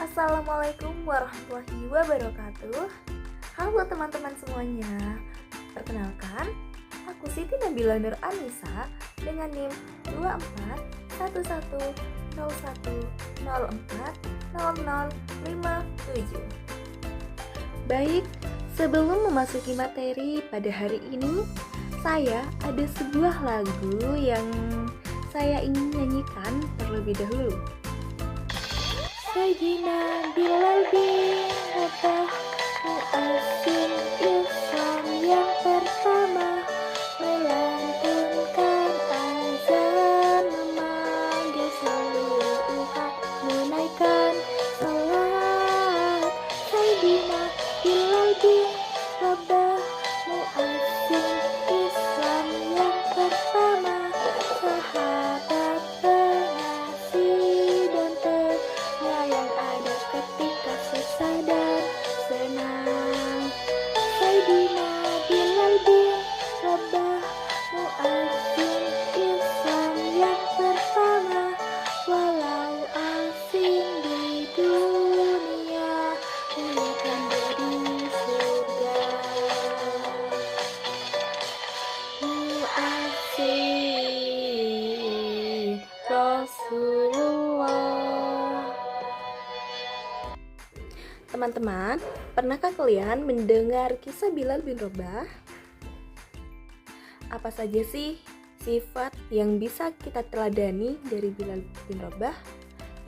Assalamualaikum warahmatullahi wabarakatuh. Halo teman-teman semuanya. Perkenalkan, aku Siti Nabila Nur Anissa dengan NIM 241101040057. Baik, sebelum memasuki materi pada hari ini, saya ada sebuah lagu yang saya ingin nyanyikan terlebih dahulu. Sayyidina Bilal bin Rabah, muadzin Islam yang pertama, melantunkan azan memanggil seluruh umat menunaikan salat. Sayyidina Bilal bin Rabah, muadzin Islam yang pertama, sahabat pengasih dan yang ada ketika susah dan senang. Sayyidina Bilal bin Rabah, muadzin Islam yang pertama, walau asing di dunia, muliakan di surga. Muadzin Rasulullah. Teman-teman, pernahkah kalian mendengar kisah Bilal bin Rabah? Apa saja sih sifat yang bisa kita teladani dari Bilal bin Rabah?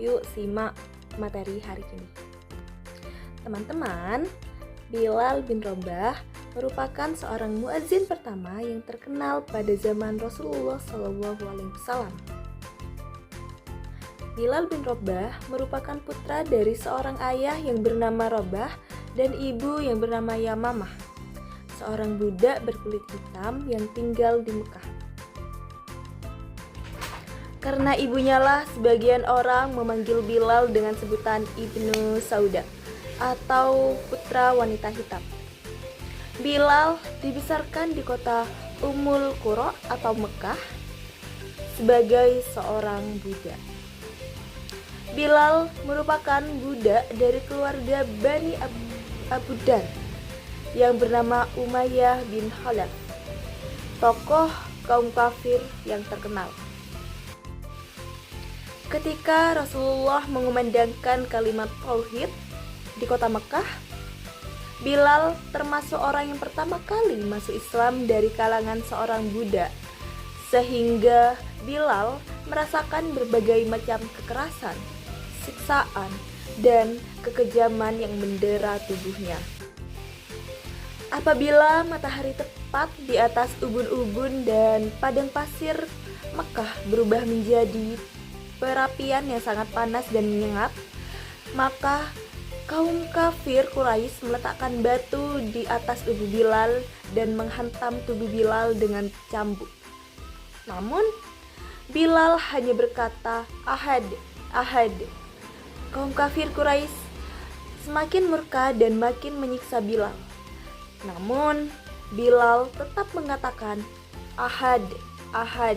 Yuk simak materi hari ini. Teman-teman, Bilal bin Rabah merupakan seorang muadzin pertama yang terkenal pada zaman Rasulullah SAW. Bilal bin Rabah merupakan putra dari seorang ayah yang bernama Rabah dan ibu yang bernama Yamamah, seorang budak berkulit hitam yang tinggal di Mekah. Karena ibunya lah sebagian orang memanggil Bilal dengan sebutan Ibnu Sauda atau putra wanita hitam. Bilal dibesarkan di kota Ummul Qura atau Mekah sebagai seorang budak. Bilal merupakan budak dari keluarga Bani Abu Dar yang bernama Umayyah bin Khalaf, tokoh kaum kafir yang terkenal. Ketika Rasulullah mengumandangkan kalimat tauhid di kota Mekah, Bilal termasuk orang yang pertama kali masuk Islam dari kalangan seorang budak, sehingga Bilal merasakan berbagai macam kekerasan, siksaan, dan kekejaman yang mendera tubuhnya. Apabila matahari tepat di atas ubun-ubun dan padang pasir Mekah berubah menjadi perapian yang sangat panas dan menyengat, maka kaum kafir Quraisy meletakkan batu di atas tubuh Bilal dan menghantam tubuh Bilal dengan cambuk. Namun, Bilal hanya berkata, "Ahad, Ahad." Kaum kafir Quraisy semakin murka dan makin menyiksa Bilal. Namun, Bilal tetap mengatakan, "Ahad, Ahad."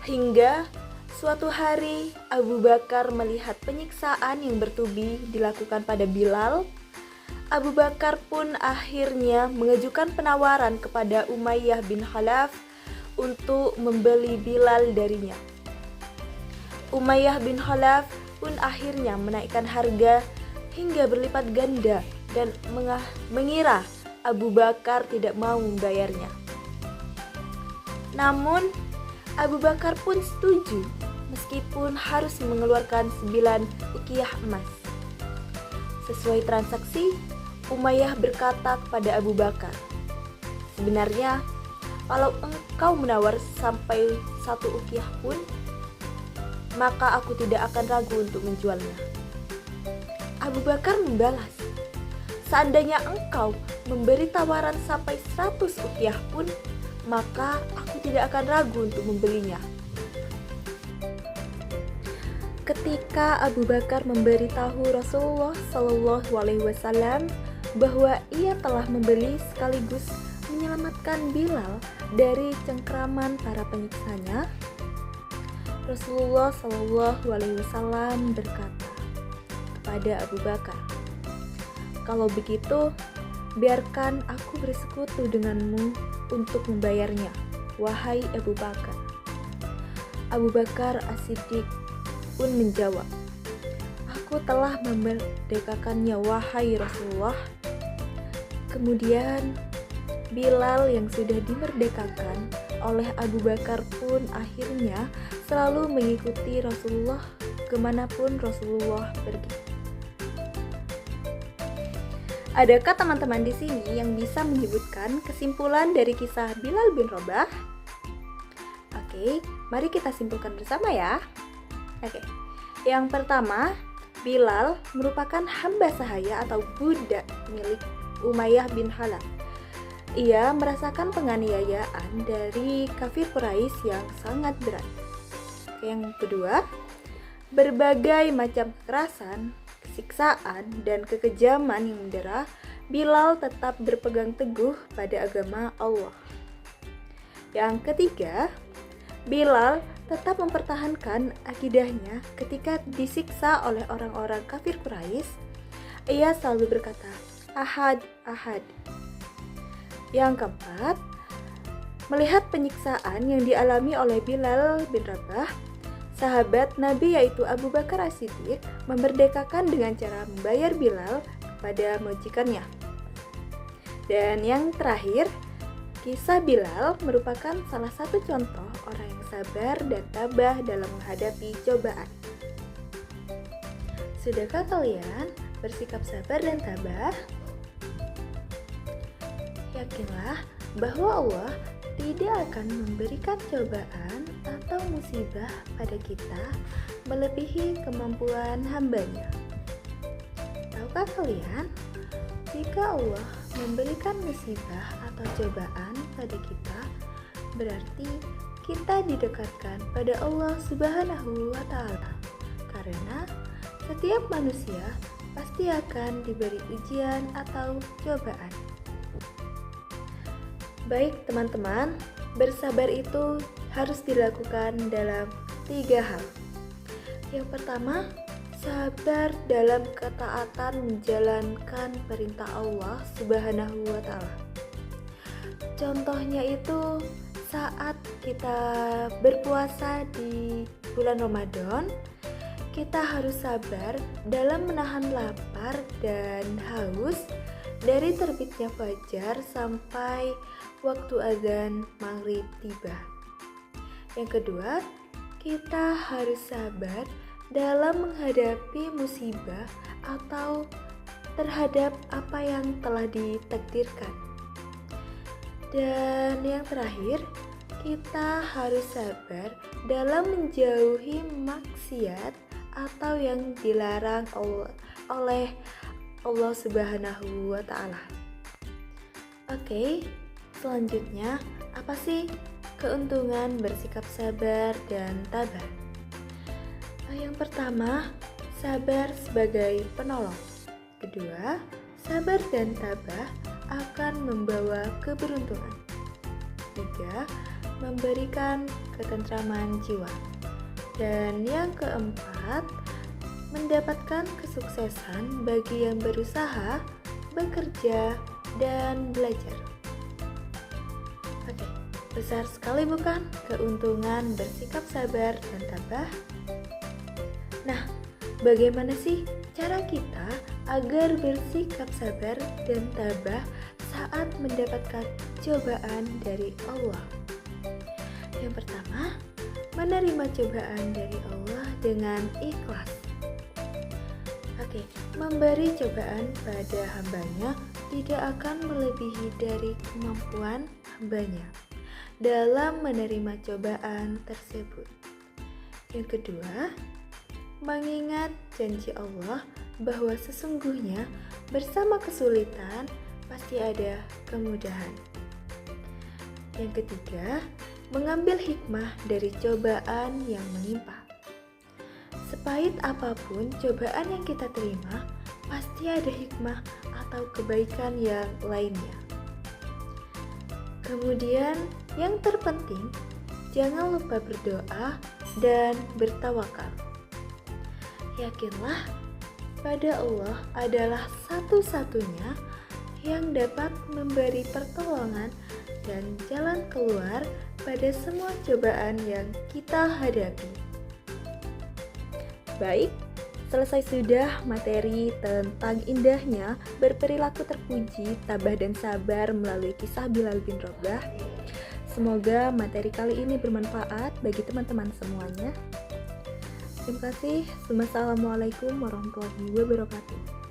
Hingga suatu hari Abu Bakar melihat penyiksaan yang bertubi dilakukan pada Bilal. Abu Bakar pun akhirnya mengajukan penawaran kepada Umayyah bin Khalaf untuk membeli Bilal darinya. Umayyah bin Khalaf pun akhirnya menaikkan harga hingga berlipat ganda dan mengira Abu Bakar tidak mau membayarnya. Namun Abu Bakar pun setuju meskipun harus mengeluarkan 9 uqiyah emas. Sesuai transaksi, Umayyah berkata kepada Abu Bakar, "Sebenarnya kalau engkau menawar sampai 1 uqiyah pun, maka aku tidak akan ragu untuk menjualnya." Abu Bakar membalas, "Seandainya engkau memberi tawaran sampai 100 uqiyah pun, maka aku tidak akan ragu untuk membelinya." Ketika Abu Bakar memberitahu Rasulullah SAW bahwa ia telah membeli sekaligus menyelamatkan Bilal dari cengkraman para penyiksanya, Rasulullah SAW berkata, kepada Abu Bakar. Kalau begitu, biarkan aku bersekutu denganmu untuk membayarnya, wahai Abu Bakar. Abu Bakar As-Siddiq pun menjawab, aku telah memerdekakannya, wahai Rasulullah. Kemudian Bilal yang sudah dimerdekakan oleh Abu Bakar pun akhirnya selalu mengikuti Rasulullah kemanapun Rasulullah pergi. Adakah teman-teman di sini yang bisa menyebutkan kesimpulan dari kisah Bilal bin Rabah? Oke, mari kita simpulkan bersama ya. Oke, yang pertama, Bilal merupakan hamba sahaya atau budak milik Umayyah bin Khalaf. Ia merasakan penganiayaan dari kafir Quraisy yang sangat berat. Yang kedua, berbagai macam kekerasan, siksaan, dan kekejaman yang mendera, Bilal tetap berpegang teguh pada agama Allah. Yang ketiga, Bilal tetap mempertahankan akidahnya ketika disiksa oleh orang-orang kafir Quraisy. Ia selalu berkata, Ahad, Ahad. Yang keempat, melihat penyiksaan yang dialami oleh Bilal bin Rabah, sahabat Nabi yaitu Abu Bakar As-Siddiq memerdekakan dengan cara membayar Bilal kepada majikannya. Dan yang terakhir, kisah Bilal merupakan salah satu contoh orang yang sabar dan tabah dalam menghadapi cobaan. Sudahkah kalian bersikap sabar dan tabah? Yakinlah bahwa Allah tidak akan memberikan cobaan atau musibah pada kita melebihi kemampuan hambanya. Tahukah kalian, jika Allah memberikan musibah atau cobaan pada kita, berarti kita didekatkan pada Allah Subhanahu wa Ta'ala. Karena setiap manusia pasti akan diberi ujian atau cobaan. Baik teman-teman, bersabar itu harus dilakukan dalam 3 hal. Yang pertama, sabar dalam ketaatan menjalankan perintah Allah Subhanahu wa Ta'ala. Contohnya itu saat kita berpuasa di bulan Ramadan, kita harus sabar dalam menahan lapar dan haus dari terbitnya fajar sampai waktu azan maghrib tiba. Yang kedua, kita harus sabar dalam menghadapi musibah atau terhadap apa yang telah ditakdirkan. Dan yang terakhir, kita harus sabar dalam menjauhi maksiat atau yang dilarang oleh Allah Subhanahu wa Ta'ala. Oke, selanjutnya apa sih keuntungan bersikap sabar dan tabah? Yang pertama, sabar sebagai penolong. Kedua, sabar dan tabah akan membawa keberuntungan. Tiga, memberikan ketentraman jiwa. Dan yang keempat, mendapatkan kesuksesan bagi yang berusaha, bekerja, dan belajar. Oke, besar sekali bukan keuntungan bersikap sabar dan tabah? Nah, bagaimana sih cara kita agar bersikap sabar dan tabah saat mendapatkan cobaan dari Allah? Yang pertama, menerima cobaan dari Allah dengan ikhlas. Oke, memberi cobaan pada hambanya tidak akan melebihi dari kemampuan hambanya dalam menerima cobaan tersebut. Yang kedua, mengingat janji Allah bahwa sesungguhnya bersama kesulitan pasti ada kemudahan. Yang ketiga, mengambil hikmah dari cobaan yang menimpa. Sepahit apapun cobaan yang kita terima, pasti ada hikmah atau kebaikan yang lainnya. Kemudian, yang terpenting, jangan lupa berdoa dan bertawakal. Yakinlah pada Allah adalah satu-satunya yang dapat memberi pertolongan dan jalan keluar pada semua cobaan yang kita hadapi. Baik, selesai sudah materi tentang indahnya berperilaku terpuji, tabah dan sabar melalui kisah Bilal bin Rabah. Semoga materi kali ini bermanfaat bagi teman-teman semuanya. Terima kasih. Wassalamualaikum warahmatullahi wabarakatuh.